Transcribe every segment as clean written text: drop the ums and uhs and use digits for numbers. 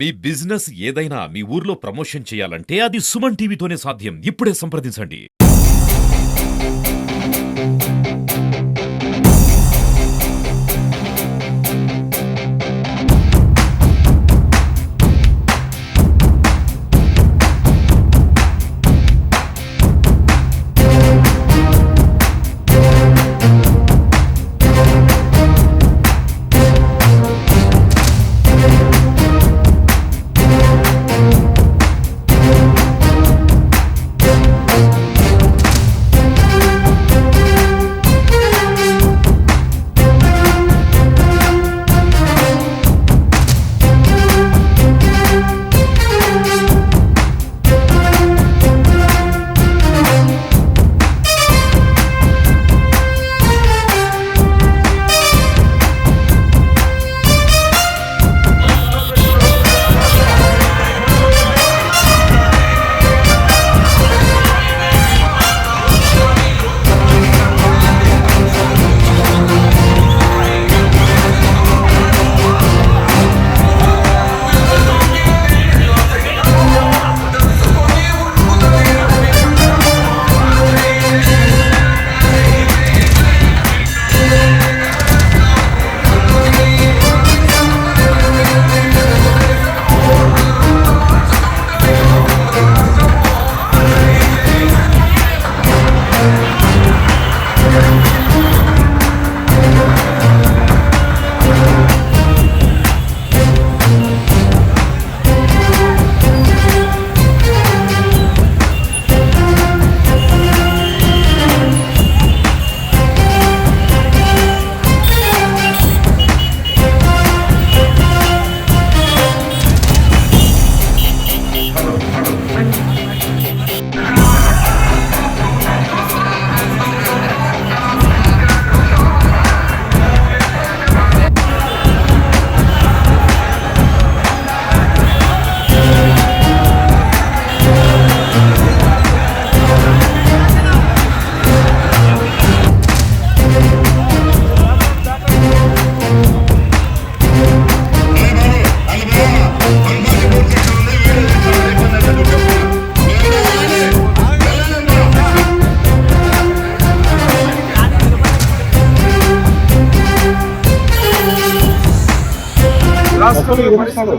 మీ business ఏదైనా మీ ఊర్లో promotion చేయాలంటే అది సుమన్ టీవీతోనే సాధ్యం. ఇప్పుడే సంప్రదించండి.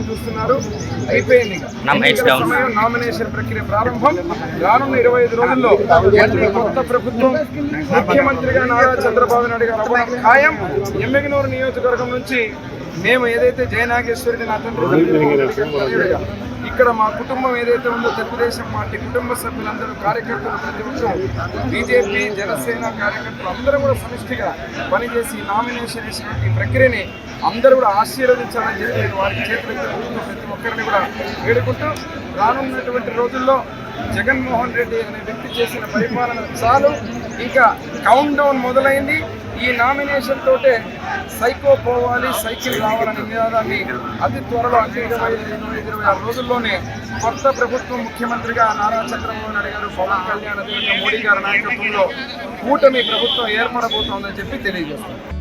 చూస్తున్నారు. అయిపోయింది. నామినేషన్ ప్రక్రియ ప్రారంభం. రానున్న 25 రోజుల్లో కొత్త ప్రభుత్వం ముఖ్యమంత్రిగా నారా చంద్రబాబు నాయుడు గారు అవ్వడం ఖాయం. ఎమ్మిగనూరు నియోజకవర్గం నుంచి మేము ఏదైతే జయనాగేశ్వరిని నా తండ్రి ఇక్కడ మా కుటుంబం ఏదైతే ఉందో తెలుగుదేశం పార్టీ కుటుంబ సభ్యులందరూ కార్యకర్తలు ప్రతి ఒక్కరూ బీజేపీ జనసేన కార్యకర్తలు అందరూ కూడా సమిష్టిగా పనిచేసి నామినేషన్ వేసినటువంటి ప్రక్రియని అందరూ కూడా ఆశీర్వదించాలని చెప్పి వారి చేతులతో ప్రతి ఒక్కరిని కూడా వేడుకుంటూ రానున్నటువంటి రోజుల్లో జగన్మోహన్ రెడ్డి అనే వ్యక్తి చేసిన పరిపాలన చాలు, ఇంకా కౌంట్ డౌన్ మొదలైంది. ఈ నామినేషన్ తోటే సైకో పోవాలి, సైకిల్ రావాలనే నినాదాన్ని అతి త్వరలో అంటే 25-26 రోజుల్లోనే కొత్త ప్రభుత్వం ముఖ్యమంత్రిగా నారా చంద్రబాబు నాయుడు గారు, పవన్ కళ్యాణ్, మోడీ గారి నాయకత్వంలో కూటమి ప్రభుత్వం ఏర్పడబోతోందని చెప్పి తెలియజేస్తారు.